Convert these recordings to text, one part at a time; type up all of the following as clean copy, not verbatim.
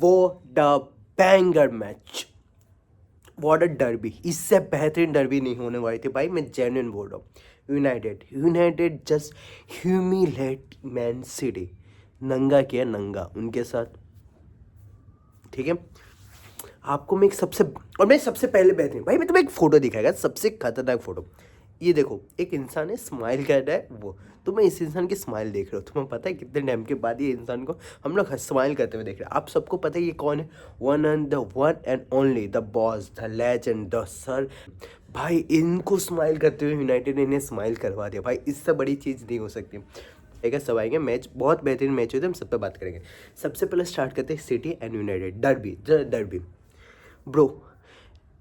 वो the banger match, what a derby, इससे बेहतरीन डर्बी नहीं होने वाली थी भाई, मैं जेन्युइन बोल रहा हूँ। United just humiliate man city, नंगा किया नंगा उनके साथ, ठीक है। आपको मैं एक सबसे, और मैं सबसे पहले बेहतरीन भाई, मैं तुम्हें एक फोटो दिखाएगा, सबसे खतरनाक फोटो। ये देखो, एक इंसान है स्माइल कर रहा है, वो तुम्हें इस इंसान की स्माइल देख रहे हो, तुम्हें पता है कितने टाइम के बाद ये इंसान को हम लोग स्माइल करते हुए देख रहे हैं। आप सबको पता है ये कौन है? One and only the boss, the legend, the sir. भाई इनको स्माइल करते हुए यूनाइटेड ने इन्हें स्माइल करवा दिया भाई, इससे बड़ी चीज़ नहीं हो सकती। ठीक है, सब आएंगे, मैच बहुत बेहतरीन मैच हुए थे, हम सब पे बात करेंगे। सबसे पहले स्टार्ट करते हैं city and United derby, derby. Bro,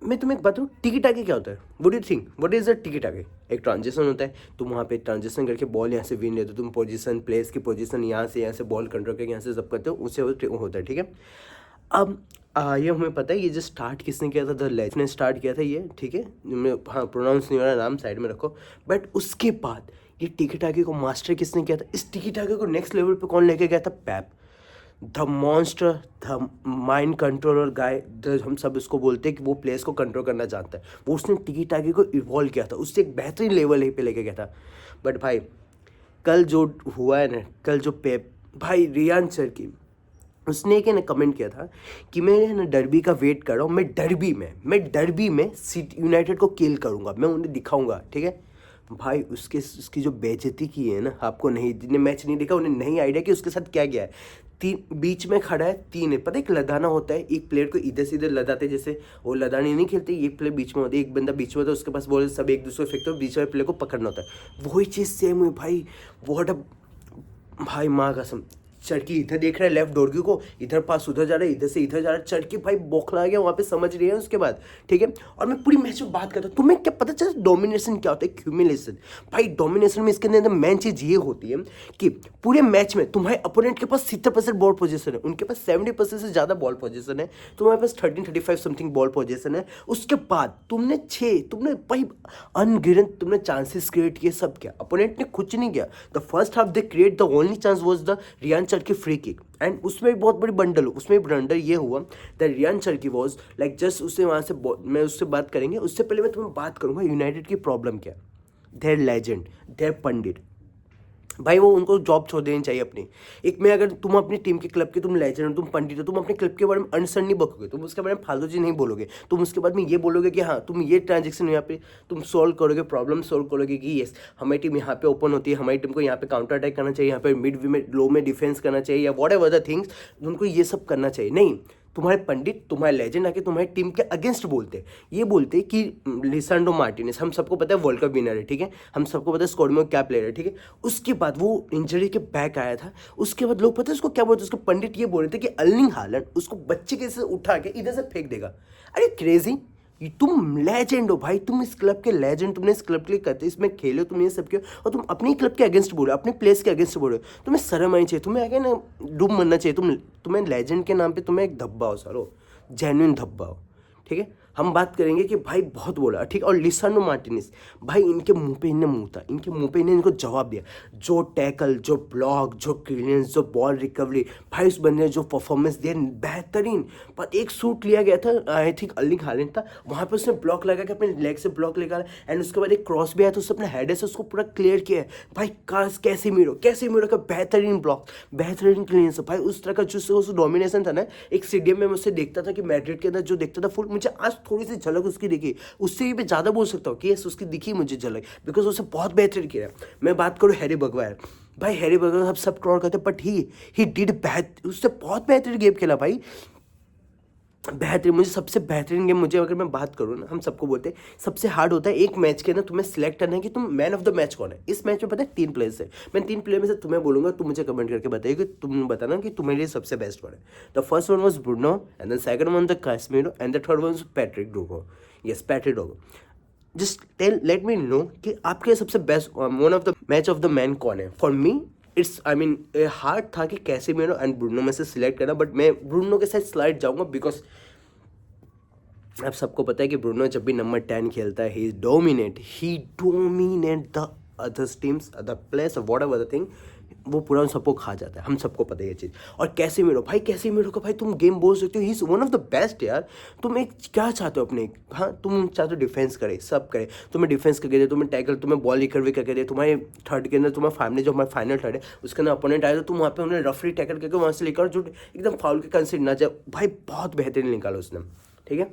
मैं तुम्हें एक बात बताऊँ, टिकी टाकी क्या होता है? What do you think, what is the टिकी टाकी? एक ट्रांजिशन होता है, तुम वहाँ पे ट्रांजिशन करके बॉल यहाँ से विन लेते हो, तुम पोजीशन, प्लेस की पोजीशन यहाँ से बॉल कंट्रोल करके यहाँ से सब करते हो, उससे होता है, ठीक है। अब ये हमें पता है, ये जो स्टार्ट किसने किया था, द लेजेंड ने स्टार्ट किया था ये, ठीक है। मैं हाँ प्रोनाउंस नहीं हो रहा, नाम साइड में रखो। बट उसके बाद ये टिकी टाकी को मास्टर किसने किया था? इस टिकी टाकी को नेक्स्ट लेवल पे कौन लेके गया था? Pep, the monster, the mind controller guy, हम सब इसको बोलते हैं कि वो प्लेयर्स को कंट्रोल करना जानता है। वो उसने टिकी टाकी को इवॉल्व किया था, उससे एक बेहतरीन लेवल पे लेके गया था। बट भाई कल जो हुआ है ना, कल जो पेप भाई रियान चरकी, उसने एक ना कमेंट किया था कि मैं ना डर्बी का वेट कर रहा हूँ, मैं डर्बी में सिटी यूनाइटेड को किल करूँगा, मैं उन्हें दिखाऊंगा, ठीक है। भाई उसकी जो बेइज्जती की है ना, आपको नहीं, जिन्हें मैच नहीं देखा उन्हें नहीं आइडिया कि उसके साथ क्या गया है। तीन बीच में खड़ा है, तीन है, पता है एक लदाना होता है, एक प्लेयर को इधर से इधर लदाते, जैसे वो लदानी नहीं खेलते, एक प्लेयर बीच में होता है, एक बंदा बीच में होता है, उसके पास बॉल, सब एक दूसरे को फेंकते हो, बीच वाले प्लेयर को पकड़ना होता है, वही चीज़ सेम हुई भाई। व्हाट अ, भाई माँ कसम, चड़की इधर देख रहा है लेफ्ट डोरगी को, इधर पास उधर जा रहा है, इधर से इधर जा रहा है, चड़की भाई बौखला गया वहाँ पे, समझ रही है उसके बाद, ठीक है। और मैं पूरी मैच में बात करता हूँ, तुम्हें क्या पता चला डोमिनेशन क्या होता है? ह्यूमिलेशन। भाई डोमिनेशन में इसके अंदर मेन चीज़ ये होती है कि पूरे मैच में तुम्हारे अपोनेंट के पास 70% बॉल पोजीशन है, उनके पास 70% से ज़्यादा बॉल पोजीशन है, तुम्हारे पास 13-35 समथिंग बॉल पोजीशन है। उसके बाद तुमने भाई अनगिनत तुमने चांसेस क्रिएट किए, सब किया, अपोनेंट ने कुछ नहीं किया। The first half they create, the only chance was the Rayan Cherki free kick, and उसमें भी बहुत बड़ी बंडल हो, उसमें ब्लंडर ये हुआ the Rayan Cherki was like just, उससे वहाँ से मैं उससे बात करेंगे, उससे पहले मैं तुम्हें बात करूंगा यूनाइटेड की प्रॉब्लम क्या। देयर लेजेंड, देयर पंडित, भाई वो उनको जॉब छोड़ देनी चाहिए अपनी। एक में अगर तुम अपनी टीम के क्लब के तुम लेजेंड हो, तुम पंडित हो, तुम अपने क्लब के बारे में अनसन नहीं बकोगे, तुम उसके बारे में फालतू चीज नहीं बोलोगे, तुम उसके बाद में ये बोलोगे कि हाँ तुम ये ट्रांजेक्शन यहाँ पे तुम सोल्व करोगे, प्रॉब्लम सोल्व करोगे कि यस हमारी टीम यहाँ पे ओपन होती है, हमारी टीम को यहाँ पे काउंटर अटैक करना चाहिए, यहाँ पे मिड में लो में डिफेंस करना चाहिए, या वॉट एवर द थिंग्स, उनको ये सब करना चाहिए। नहीं, तुम्हारे पंडित, तुम्हारे लेजेंड आके तुम्हारी टीम के अगेंस्ट बोलते हैं, ये बोलते हैं कि लिसांड्रो मार्टिनेज, हम सबको पता है वर्ल्ड कप विनर है, ठीक है, हम सबको पता है स्क्वाड में क्या प्लेयर है, ठीक है। उसके बाद वो इंजरी के बैक आया था, उसके बाद लोग पता है उसको क्या बोलते हैं, उसको पंडित ये बोल रहे थे कि अर्लिंग हालैंड उसको बच्चे के से उठा के इधर से फेंक देगा। अरे क्रेजी, तुम लेजेंड हो भाई, तुम इस क्लब के लेजेंड, तुमने इस क्लब के लिए करते इसमें खेले हो, तुम ये सब किया, और तुम अपने क्लब के अगेंस्ट बोल रहे हो, अपने प्लेस के अगेंस्ट बोल रहे हो, तुम्हें शर्म आनी चाहिए, तुम्हें आगे ना डूब मरना चाहिए। तुम्हें लेजेंड के नाम पे तुम्हें एक धब्बा हो सालो, जेन्युइन धब्बा हो, ठीक है। हम बात करेंगे कि भाई बहुत बोला, ठीक है। और लिसांड्रो मार्टिनेज, भाई इनके मुंह पे इन्हें मुंह था, इनके मुंह पे इन्हें इनको जवाब दिया, जो टैकल, जो ब्लॉक, जो क्लियरेंस, जो बॉल रिकवरी, भाई उस बंदे ने जो परफॉर्मेंस दिया बेहतरीन। पर एक शूट लिया गया था, आई थिंक अर्लिंग हालैंड था, वहाँ पे उसने ब्लॉक लगा के अपने लेग से ब्लॉक निकाला, एंड उसके बाद एक क्रॉस भी आया तो उसने अपने हेडर से उसको पूरा क्लियर किया है। भाई काश कैसे का बेहतरीन ब्लॉक, बेहतरीन क्लियरेंस, भाई उस तरह का जो डोमिनेशन था ना, एक स्टेडियम में मुझसे देखता था कि मैड्रिड के अंदर जो देखता था फुल, मुझे आज थोड़ी सी झलक उसकी दिखी, उससे भी मैं ज़्यादा बोल सकता हूँ कि यस उसकी दिखी मुझे झलक, बिकॉज उससे बहुत बेहतर किया है। मैं बात करूँ हैरी मैगवायर, भाई हैरी मैगवायर सब ट्रॉल करते, बट ही डिड उससे बहुत बेहतरीन गेम खेला भाई, बेहतरीन। मुझे सबसे बेहतरीन गेम, मुझे अगर मैं बात करूँ ना, हम सबको बोलते हैं सबसे हार्ड होता है एक मैच के ना तुम्हें सिलेक्ट करना है कि तुम मैन ऑफ द मैच कौन है। इस मैच में पता है 3 प्लेयर्स है, मैं 3 प्लेयर में से तुम्हें बोलूंगा, तुम मुझे कमेंट करके बताइए कि तुम बताना कि तुम्हारे लिए सबसे बेस्ट कौन है। The first one was Bruno, and the second one the Casemiro, and the third one was Patrick Dorgu. Yes, Patrick Dorgu. Just tell let me know कि आपके सबसे best one of the match of the man कौन है। For me it's I mean hard था कि Casemiro and Bruno में से select करना, बट मैं ब्रूनो के साथ स्लाइड जाऊंगा, बिकॉज अब सबको पता है कि ब्रूनो जब भी नंबर 10 खेलता है ही dominate the others teams, other players, whatever the thing, वो पूरा उन सबको खा जाता है, हम सबको पता है ये चीज़। और कैसेमीरो भाई, कैसेमीरो को भाई तुम गेम बोल सकते हो, he is one of the best यार। तुम एक क्या चाहते हो अपने, हाँ तुम चाहते हो डिफेंस करे, सब करे, तुम्हें डिफेंस करके दे, तुम्हें टैकल, तुम्हें बॉल रिकवरी करके दे, तुम्हारे थर्ड के अंदर तुम्हारा फाइनल जो हमारा फाइनल थर्ड है उसके अंदर अपोनेंट आए तो तुम वहाँ पे उन्हें रफली टैकल करके वहाँ से लेकर जो एकदम फाउल के कंसिडर ना जाए भाई, बहुत बेहतरीन निकाला उसने, ठीक है।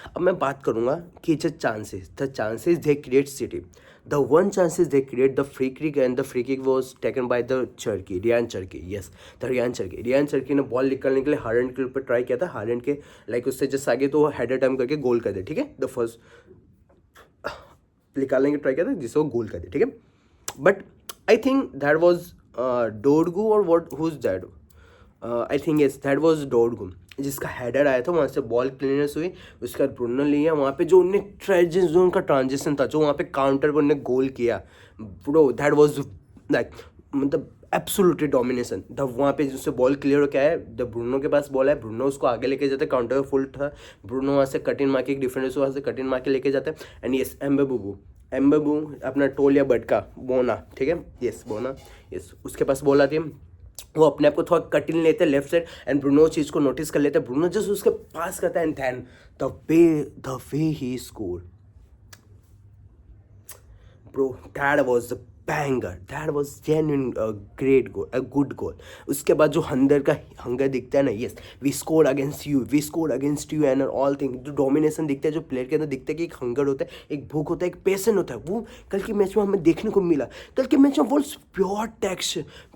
अब मैं बात करूंगा कि the chances they create City, the one chances they create the free kick, and the free kick was taken by the Cherki, Rayan Cherki, yes the Rayan Cherki ने बॉल निकालने के लिए हालैंड के ऊपर ट्राई किया था, Holland के like उससे जस्ट आगे तो हेडर टाइम करके गोल कर दे, ठीक है, द फर्स्ट निकालने की ट्राई किया था जिससे वो गोल कर दे, ठीक है। But I think that was Dorgu और what who's that, I think yes that was Dorgu, जिसका हेडर आया था, वहाँ से बॉल क्लीयरेंस हुई, उसके बाद ब्रूनो लिया, वहाँ पे जो उन्हें जो उनका ट्रांजिशन था, जो वहाँ पे काउंटर पर उन्हें गोल किया ब्रो, दैट वाज लाइक मतलब एब्सोल्युटली डोमिनेशन। द वहाँ पे जिससे बॉल क्लियर हो क्या है, द ब्रूनो के पास बॉल है, ब्रूनो उसको आगे लेके जाता है, काउंटर फुल था, ब्रूनो वहाँ से कटिन मार के, एक डिफेंडर वहाँ से कटिन मार के लेके जाता है, एंड यस एम्बेबू अपना टोल या बटका बोना, ठीक है, यस बोना, यस उसके पास बॉल आती है, वो अपने आप को थोड़ा कटिन लेते हैं लेफ्ट साइड, एंड ब्रूनो चीज़ को नोटिस कर लेते हैं, ब्रूनो जस्ट उसके पास करता है, and then the way he score bro, that was the banger, that was genuine great goal, a good goal. उसके बाद जो हंगर दिखता है ना, yes we score against you and all thing, जो डोमिनेशन दिखता है, जो प्लेयर के अंदर दिखता है कि एक हंगर होता है, एक भूख होता है, एक पैशन होता है, वो कल के मैच में हमें देखने को मिला। कल के मैच में वो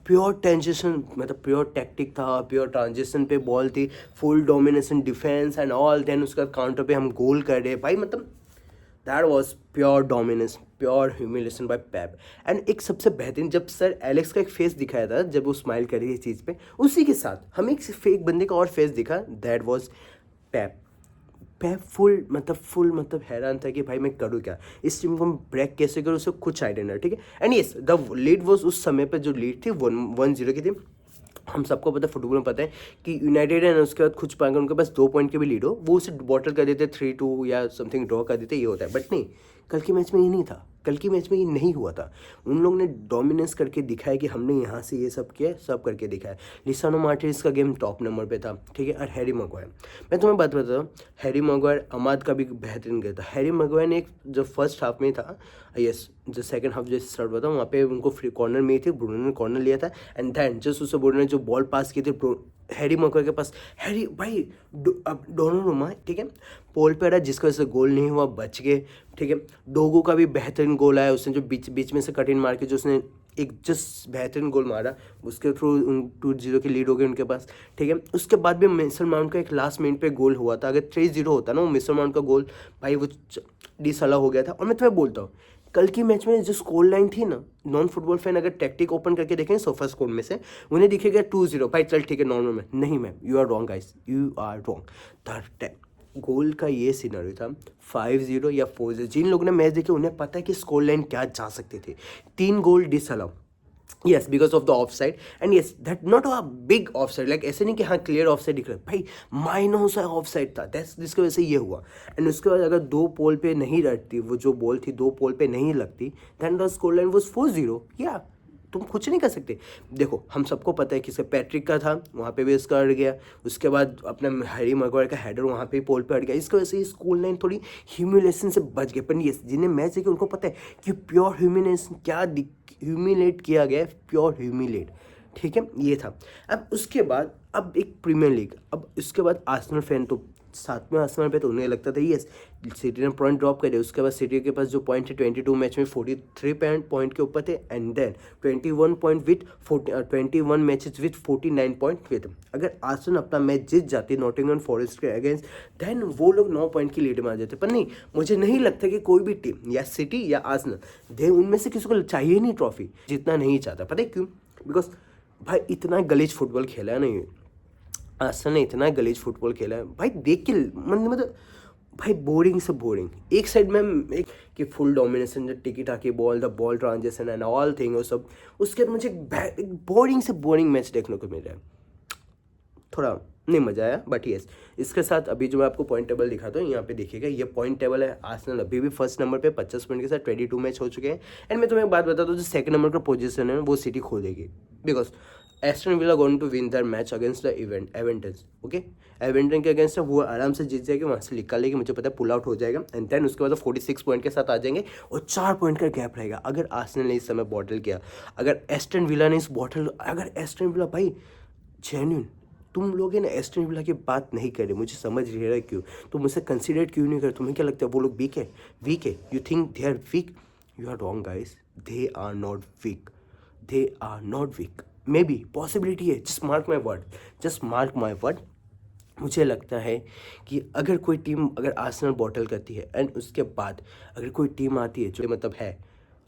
प्योर टेंजेशन, मतलब प्योर टैक्टिक था, प्योर ट्रांजिशन पे बॉल थी, full domination, defence and all, then उसका काउंटर पे हम गोल कर रहे भाई, मतलब that was pure dominance, pure humiliation by Pep. And एक सबसे बेहतरीन, जब सर एलेक्स का एक फेस दिखाया था, जब वो स्माइल कर रही है इस चीज़ पे, उसी के साथ हमें एक फेक बंदे का और फेस दिखा, दैट वॉज पेप फुल मतलब हैरान था कि भाई मैं करूँ क्या, इस टीम को मैं ब्रेक कैसे करूँ, उससे कुछ आइडिया नहीं, ठीक है। And yes the lead was, उस समय पर जो लीड थी 1-0 की थी। हम सबको पता है, फुटबॉल में पता है कि यूनाइटेड है ना, उसके बाद कुछ पाएंगे, उनके पास 2 पॉइंट के भी लीड हो, वो उसे बॉटल कर देते 3-2 या समथिंग ड्रॉ कर देते, ये होता है। बट नहीं, कल के मैच में ये नहीं था, कल के मैच में ये नहीं हुआ था। उन लोगों ने डोमिनेंस करके दिखाया कि हमने यहाँ से ये सब किया, सब करके दिखाया। लिसानो मार्टिनेज का गेम टॉप नंबर पे था, ठीक है। और हैरी मैग्वायर, मैं तुम्हें बात बताता हूँ, हैरी मैग्वायर अमाद का भी बेहतरीन गेम था। हैरी मैग्वायर ने एक जो फर्स्ट हाफ में था, यस जो सेकंड हाफ जैसे स्टार्ट हुआ था, वहाँ पे उनको फ्री कॉर्नर में ही थे, ब्रूनो ने कॉर्नर लिया था, एंड देन जस्ट उससे ब्रूनो ने जो बॉल पास की थी हैरी मैग्वायर के पास, हैरी भाई अब डोनारुमा, ठीक है, पोल पे रहा, जिसकी वजह से गोल नहीं हुआ, बच गए, ठीक है। डोगो का भी बेहतरीन गोल आया, उसने जो बीच में से कटिन मार के जो उसने एक जस्ट बेहतरीन गोल मारा, उसके थ्रू 2-0 की लीड हो गई उनके पास, ठीक है। उसके बाद भी मेसन माउंट का एक लास्ट मिनट पे गोल हुआ था, अगर 3-0 होता ना वो मेसन माउंट का गोल, भाई वो डिसअला हो गया था। और मैं तुम्हें बोलता हूँ, कल की मैच में जो स्कोर लाइन थी ना, नॉन फुटबॉल फैन अगर टैक्टिक ओपन करके देखें सोफा स्कोर में से, उन्हें दिखेगा 2-0, भाई चल ठीक है नॉर्मल में, नहीं ma'am, you are wrong guys, you are wrong. Goal का ये सिनेरियो था 5-0 या 4-0। जिन लोगों ने मैच देखे उन्हें पता है कि स्कोर लाइन क्या जा सकते थे। 3 goal disallow, yes because of the offside, and yes that not a big offside, like ऐसे नहीं कि हाँ क्लियर ऑफ साइड दिख रहा है, भाई माइनर सा ऑफ साइड था, दैट्स जिसकी वजह से ये हुआ। एंड उसके बाद अगर 2 पोल पे नहीं रहती, वो जो बॉल थी 2 पोल पे नहीं लगती, then the score line was 4-0, या तुम कुछ नहीं कर सकते। देखो हम सबको पता है कि इसका पैट्रिक का था, वहाँ पे भी इसका अड़ गया, उसके बाद अपना हैरी मैग्वायर का हेडर वहाँ पे पोल पे अड़ गया, इसकी वजह से स्कूल लाइन थोड़ी ह्यूमिलेशन से बच गए। पर ये जिन्हें मैच देखे उनको पता है कि प्योर ह्यूमिलेशन क्या ह्यूमिलेट किया गया है, प्योर ह्यूमिलेट, ठीक है, ये था। अब उसके बाद अब एक प्रीमियर लीग, अब उसके बाद आर्सेनल फैन तो 7वें आसमान पे, तो उन्हें लगता था यस सिटी ने पॉइंट ड्रॉप करे। उसके बाद सिटी के पास जो पॉइंट है 22 मैच में 43 पॉइंट के ऊपर थे, and then 21 point with 21 matches with 49 point with. अगर आर्सेनल अपना मैच जीत जाती नॉटिंघम फॉरेस्ट के अगेंस्ट, देन वो लोग 9 पॉइंट की लीड में आ जाते। पर नहीं, मुझे नहीं लगता कि कोई भी टीम या सिटी या आर्सेनल दे उनमें से किसी को चाहिए नहीं ट्रॉफी, जितना नहीं चाहता। पता है क्यों? बिकॉज भाई इतना गलीज फुटबॉल खेला है नहीं, आर्सेनल ने इतना गलीज फुटबॉल खेला है भाई, देख के मतलब भाई बोरिंग से बोरिंग। एक साइड में एक कि फुल डोमिनेशन, जो टिकी टाकी ball, the ball transaction and all thing, वो सब। उसके बाद मुझे एक बोरिंग से बोरिंग मैच देखने को मिल रहा है, थोड़ा नहीं मजा आया, बट यस इसके साथ अभी जो मैं आपको पॉइंट टेबल दिखाता हूँ यहाँ पे देखिएगा, ये पॉइंट टेबल है। आर्सेनल अभी भी फर्स्ट नंबर पे 50 पॉइंट के साथ 22 मैच हो चुके हैं। एंड मैं तुम्हें एक बात बताता हूँ, जो सेकंड नंबर का पोजीशन है वो सिटी खो देगी, because Aston Villa going to win their match against the Everton. Okay, Everton के अगेंस्ट वो आराम से जीत जाएगी, वहाँ से निकाल लेगी, मुझे पता है पुल आउट हो जाएगा। एंड देन उसके बाद 46 पॉइंट के साथ आ जाएंगे और 4 पॉइंट का गैप रहेगा। अगर आर्सेनल ने इस समय बॉटल किया, अगर एस्टन विला ने इस बॉटल, अगर एस्टन विला भाई जेन्युइन, तुम लोग है ना एस्टन विला की बात नहीं कर रहे, मुझे समझ नहीं रहा क्यों तुम मुझसे कंसिडर क्यों नहीं कर। तुम्हें क्या लगता है वो लोग वीक है? वीक है? You think they are weak? You are wrong guys, they are not weak, they are not weak. Maybe possibility है, just mark my word, just mark my word. मुझे लगता है कि अगर कोई टीम, अगर आर्सेनल बॉटल करती है एंड उसके बाद अगर कोई टीम आती है जो मतलब है,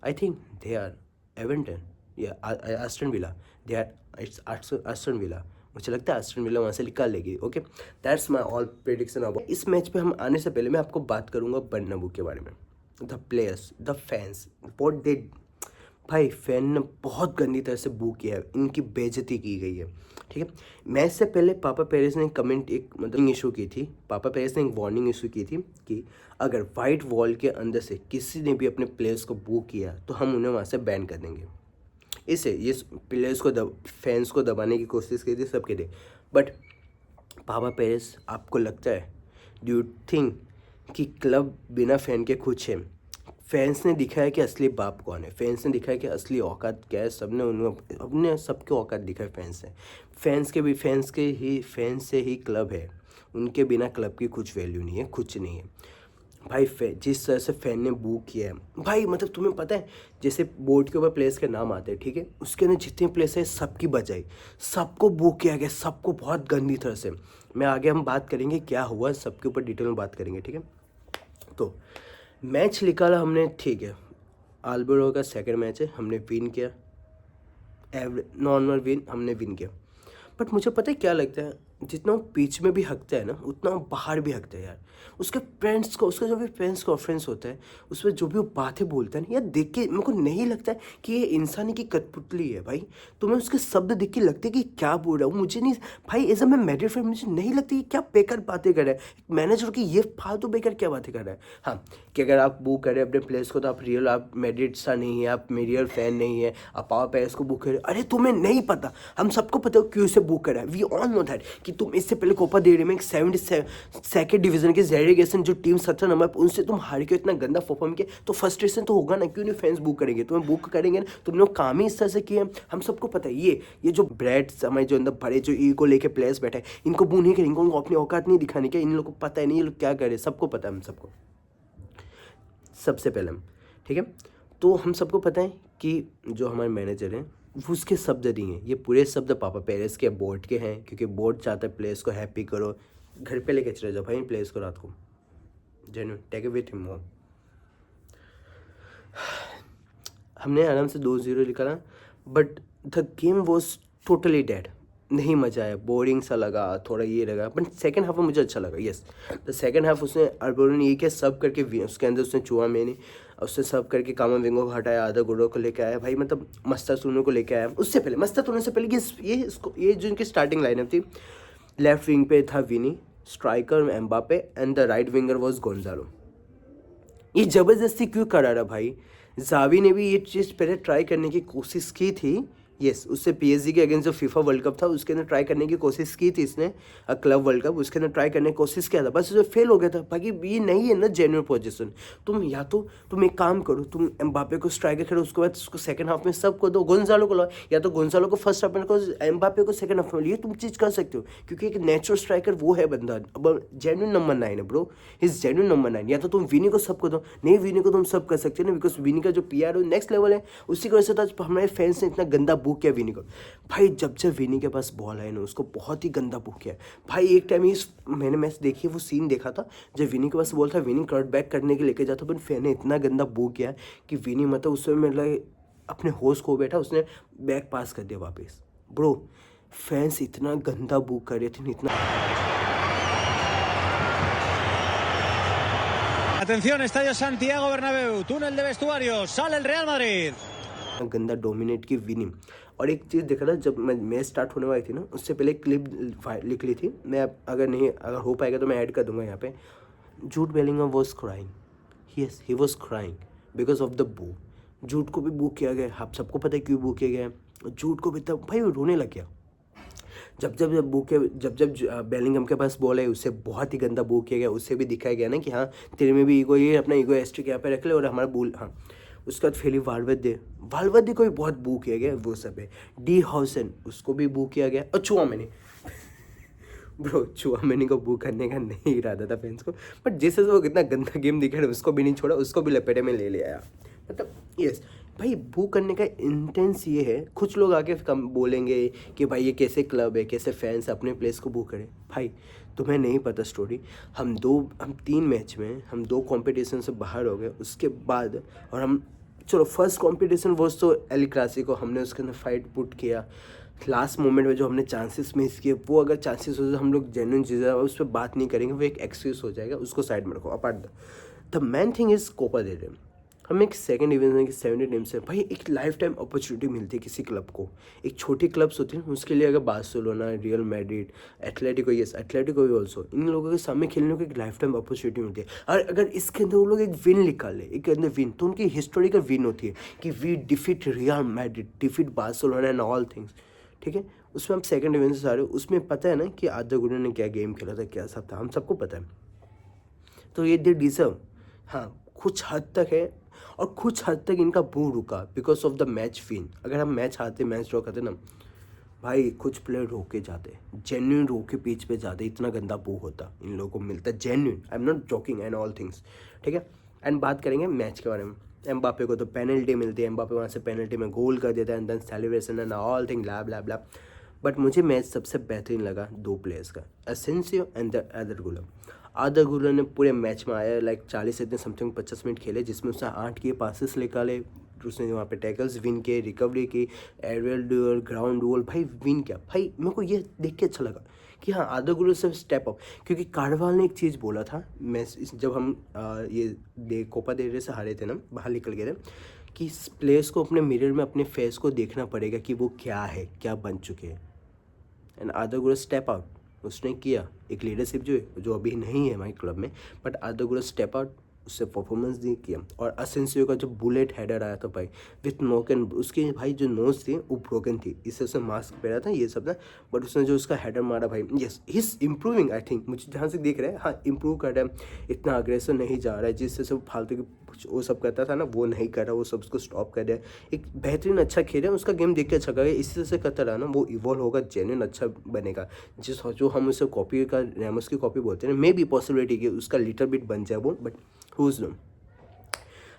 I think they are Everton या Aston Villa, they are it's Aston Villa. मुझे लगता है आस्टन विला वहाँ से निकाल लेगी। Okay, that's my all prediction about इस मैच पे। हम आने से पहले मैं आपको बात करूँगा बर्नाब्यू के बारे में। The players, the fans, what they, भाई फैन ने बहुत गंदी तरह से बू किया है, इनकी बेइज्जती की गई है। ठीक है, मैच से पहले पापा पेरेस ने कमेंट एक मतलब इशू की थी, पापा पेरेस ने एक वार्निंग इशू की थी कि अगर वाइट वॉल के अंदर से किसी ने भी अपने प्लेयर्स को बू किया तो हम उन्हें वहाँ से बैन कर देंगे। इसे ये प्लेयर्स को फैंस को दबाने की कोशिश की थी सबके लिए। बट पापा पेरेस, आपको लगता है, डू यू थिंक कि क्लब बिना फैन के खुश है? फैंस ने दिखाया कि असली बाप कौन है, फैंस ने दिखाया कि असली औकात क्या है, सबने उन्होंने अपने सबके औकात दिखाए फैंस ने। फैंस से ही क्लब है, उनके बिना क्लब की कुछ वैल्यू नहीं है, कुछ नहीं है भाई। जिस तरह से फैन ने बू किया है भाई, मतलब तुम्हें पता है जैसे बोर्ड के ऊपर प्लेयर्स के नाम आते हैं, ठीक है, उसके अंदर जितने प्लेयर्स हैं सबकी बजाई, सबको बू किया गया, सबको बहुत गंदी तरह से। मैं आगे हम बात करेंगे क्या हुआ, सबके ऊपर डिटेल में बात करेंगे। ठीक है, तो मैच निकाला हमने, ठीक है, आल्बेरो का सेकंड मैच है, हमने विन किया, नॉर्मल विन, हमने विन किया। बट मुझे पता है क्या लगता है, जितना वो पिच में भी हकता है ना उतना वो बाहर भी हकता है यार। उसके फ्रेंड्स को, उसका जो भी फ्रेंड्स कॉन्फ्रेंस होता है उसमें जो भी वो बातें बोलता है ना यार, देख के मेरे को नहीं लगता है कि ये इंसान की कठपुतली है भाई। तुम्हें उसके शब्द देख के लगते है कि क्या बोल रहा हूँ, मुझे नहीं भाई, एज अ मैं मैरिड फ्रेंड मुझे नहीं लगती कि क्या बेकार बातें कर रहा है मैनेजर की, ये फालतू बेकार क्या बातें कर रहा है। हाँ, कि अगर आप बुक करें अपने प्लेयर्स को तो आप रियल, आप मैरिड सा नहीं है, आप रियल फैन नहीं है, आप पावर प्लेयर्स को बुक करें। अरे तुम्हें नहीं पता, हम सबको पता है क्यों से बुक करा है, वी ऑल नो दैट कि तुम इससे पहले कोपा दे रहे में 72nd डिवीजन के जेरेगेसन जो टीम 17 नंबर पर, उनसे तुम हार के इतना गंदा परफॉर्म किया तो फ्रस्ट्रेशन तो होगा ना, क्यों नहीं फैंस बुक करेंगे, तुम्हें बुक करेंगे ना, तुम लोग काम ही इस तरह से किए। हम सबको पता है ये जो ब्रेड समय जो अंदर बड़े जो ईगो लेके प्लेयर्स बैठे इनको बू नहीं करेंगे, उनको अपनी औकात नहीं दिखाने का, इन लोगों को पता है नहीं ये लोग क्या करे, सबको पता है, हम सबको सबसे पहले हम, ठीक है, तो हम सबको पता है कि जो हमारे मैनेजर हैं वो उसके शब्द नहीं हैं, ये पूरे शब्द पापा पेरेस के बोर्ड के हैं, क्योंकि बोर्ड चाहता है प्लेयर्स को हैप्पी करो, घर पे लेके चले जाओ भाई प्लेयर्स को रात को, genuine take it with him home. हमने आराम से 2-0 निकाला, but the game was totally dead, नहीं मजा आया, बोरिंग सा लगा, थोड़ा ये लगा। बट सेकंड हाफ में मुझे अच्छा लगा, यस द सेकंड हाफ उसने अल्बेरो ने ये किया, सब करके उसके अंदर उसने चुआ मैंने, उससे सब करके कामाविंगो को हटाया, आधा गुडो को लेकर आया भाई, मतलब मस्ता सुनो को लेकर आया। उससे पहले मस्ता सुनो से पहले ये जो इनकी स्टार्टिंग लाइनअप थी, लेफ्ट विंग पे था Vini, striker Mbappe and the right winger was Gonzalo. ये ज़बरदस्ती क्यों करा रहा भाई? जावी ने भी ये चीज़ पहले ट्राई करने की कोशिश की थी, यस उससे पीएसजी के अगेंस्ट जो फीफा वर्ल्ड कप था उसके अंदर ट्राई करने की कोशिश की थी इसने, क्लब वर्ल्ड कप उसके अंदर ट्राई करने की कोशिश किया था, बस जो फेल हो गया था। बाकी ये नहीं है ना जेन्युइन पोजीशन, तुम या तो तुम एक काम करो, तुम एम्बापे को स्ट्राइकर करो, उसके बाद उसको सेकंड हाफ में सबको दो, गोंजालो को लो, या तो गोंजालो को फर्स्ट हाफ में को, एम्बापे को सेकंड हाफ में लिए, तुम चीज़ कर सकते हो, क्योंकि एक नेचुरल स्ट्राइकर वो है बंदा, अब जेन्युइन नंबर 9 है ब्रो, इज जेन्युइन नंबर 9। या तो तुम विनी को सबको दो, नहीं विनी को तुम सब कर सकते हो ना, बिकॉज विनी का जो पीआर है नेक्स्ट लेवल है, उसी की वजह से तो हमारे फैंस ने इतना गंदा बुक किया विनी को भाई। जब विनी के पास बॉल आए ना उसको बहुत ही गंदा बुक किया भाई। एक टाइम ही मैंने मैच देखी, वो सीन देखा था जब विनी के पास बॉल था, विनी कट बैक करने के लेके जाता, पर फैन ने इतना गंदा बुक किया कि विनी मतलब उसमें मतलब अपने होश खो बैठा, उसने बैक पास कर दिया वापस। ब्रो फैंस इतना गंदा बुक कर रहे थे, इतना Atención, Estadio Santiago Bernabéu, túnel de vestuarios, sale el Real Madrid. गंदा डोमिनेट की विनी, और एक चीज़ देखा था, जब मैं मैच स्टार्ट होने वाली थी ना, उससे पहले क्लिप लिख ली थी मैं, अगर हो पाएगा तो मैं ऐड कर दूंगा यहाँ पे। Jude Bellingham was crying, yes he was crying because of the boo. Jude को भी बू किया गया, आप सबको पता है क्यों बू किया गया है। जूड को भी तब भाई वो रोने लग गया जब बेलिंगहम के पास बॉल है, उससे बहुत ही गंदा बू किया गया। उससे भी दिखाया गया ना कि हाँ तेरे में भी ईगो, ये अपना ईगो एस्ट्रिक यहाँ पे रख ले और हमारा बॉल। हाँ उसके बाद फेली वालवर्दे को भी बहुत बू किया गया, वो सब है। डी हाउसन उसको भी बू किया गया, और चुआमेनी ब्रो, चुआमेनी को बू करने का नहीं इरादा था फैंस को, बट जैसे वो कितना गंदा गेम दिखा रहा है, उसको भी नहीं छोड़ा, उसको भी लपेटे में ले लिया। मतलब यस भाई, बू करने का इंटेंस ये है। कुछ लोग आके कम बोलेंगे कि भाई ये कैसे क्लब है, कैसे फैंस अपने प्लेस को बू करे। भाई तुम्हें नहीं पता स्टोरी। हम 3 मैच में हम 2 कंपटीशन से बाहर हो गए उसके बाद, और हम चलो फर्स्ट कंपटीशन वो तो एल क्लासिको, हमने उसके अंदर फाइट पुट किया। लास्ट मोमेंट में जो हमने चांसेस मिस किए, वो अगर चांसेस हो तो हम लोग जेन्युइन चीज़ें उस पर बात नहीं करेंगे, वो एक एक्सक्यूज हो जाएगा, उसको साइड में रखो apart. The main thing is Copa दे रहे हमें एक सेकंड डिवीजन की 70 टीम से भाई एक लाइफ टाइम अपॉर्चुनिटी मिलती है किसी क्लब को। एक छोटी क्लब्स होती है उसके लिए, अगर Barcelona, real Madrid, Atletico, yes Atletico भी ऑल्सो, इन लोगों के सामने खेलने को एक लाइफ टाइम अपॉर्चुनिटी मिलती है। और अगर इसके अंदर वो लोग एक विन निकाले, एक अंदर विन, तो उनकी हिस्टोरिकल विन होती है कि we defeat Real Madrid, defeat Barcelona and all things. ठीक है, उसमें हम सेकंड डिवीजन से सारे, उसमें पता है ना कि आधा गुरु ने क्या गेम खेला था, क्या सब था, हम सबको पता है। तो ये दे डिजर्व, हाँ कुछ हद तक है, और कुछ हद तक इनका बू रुका because of the match win. अगर हम मैच हारते, मैच ड्रॉ करते ना भाई, कुछ प्लेयर रोके जाते, जेन्युइन रोके पिच पे जाते, इतना गंदा बू होता इन लोगों को मिलता, genuine, I am not joking and all things. ठीक है, एंड बात करेंगे मैच के बारे में। एम्बापे को तो पेनल्टी मिलती है, एम्बापे वहाँ से पेनल्टी में गोल कर देता है, and then celebration and all thing blah blah blah. But मुझे मैच सबसे बेहतरीन लगा 2 प्लेयर्स का, एसेंसियो एंड द अदर गुलर। आधा गुलर ने पूरे मैच में आया, लाइक 40 से समथिंग 50 मिनट खेले, जिसमें उसने 8 किए पासेस निकाले, उसने वहाँ पे टैकल्स विन किए, रिकवरी की, एरियल डुअल, ग्राउंड डुअल, भाई विन किया। भाई मेरे को ये देख के अच्छा लगा कि हाँ आधा गुलर से स्टेप अप, क्योंकि कार्डवाल ने एक चीज़ बोला था, मैं जब हम ये कोपा दे रहे से हारे थे ना, बाहर निकल गए थे, कि इस प्लेयर्स को अपने मिरर में अपने फेस को देखना पड़ेगा कि वो क्या है, क्या बन चुके हैं। एंड आधा गुलर स्टेप आउट उसने किया, एक लीडरशिप जो अभी नहीं है हमारे क्लब में, बट आधा गुलर स्टेप आउट, उससे परफॉर्मेंस नहीं किया। और असेंसियो का जो बुलेट हेडर आया था भाई विथ नोकन, उसकी भाई जो नोज थी वो ब्रोकन थी, इससे उसने मास्क पहना था, ये सब था, बट उसने जो उसका हेडर मारा भाई, yes he is improving, I think मुझे जहाँ से दिख रहा है, हाँ इम्प्रूव कर रहा है, इतना अग्रेसिव नहीं जा रहा है, जिससे सब फालतू की वो सब करता था ना, वो नहीं कर रहा, वो सब उसको स्टॉप कर रहा है, एक बेहतरीन अच्छा खेल है, उसका गेम देख के अच्छा लगा। इसी से करता रहा ना, वो इवॉल्व होगा, जेन्युइन अच्छा बनेगा, जो हम उसे कॉपी का, रैमोस की कॉपी बोलते हैं, मे बी पॉसिबिलिटी कि उसका लिटिल बिट बन जाए वो, बट हुज नो।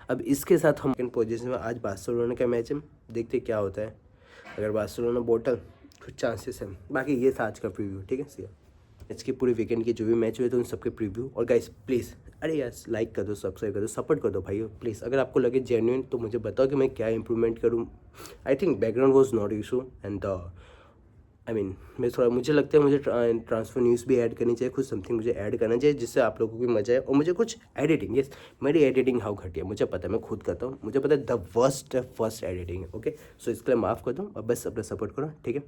अब इसके साथ हम सेकंड पोजीशन में, आज बार्सिलोना का मैच है, देखते क्या होता है। अगर बार्सिलोना बोतल, कुछ चांसेस हैं, बाकी ये था आज का प्रीव्यू। ठीक है, सी मैच के पूरे वीकेंड के जो भी मैच हुए थे उन सबके प्रीव्यू। और गाइस प्लीज़, अरे यार लाइक कर दो, सब्सक्राइब कर दो, सपोर्ट कर दो भाई प्लीज़। अगर आपको लगे जेन्युइन तो मुझे बताओ कि मैं क्या इंप्रूवमेंट करूँ। I think background was not issue, and मैं थोड़ा, मुझे लगता है मुझे ट्रांसफर न्यूज़ भी ऐड करनी चाहिए, कुछ समथिंग मुझे ऐड करना चाहिए जिससे आप लोगों को भी मजा आए। और मुझे कुछ एडिटिंग, यस मेरी एडिटिंग हाउ घटिया मुझे पता है, मैं खुद करता हूँ, मुझे पता है द वर्स्ट एडिटिंग है। ओके, सो इसके लिए माफ़ कर दूँ और बस अपना सपोर्ट करो। ठीक है।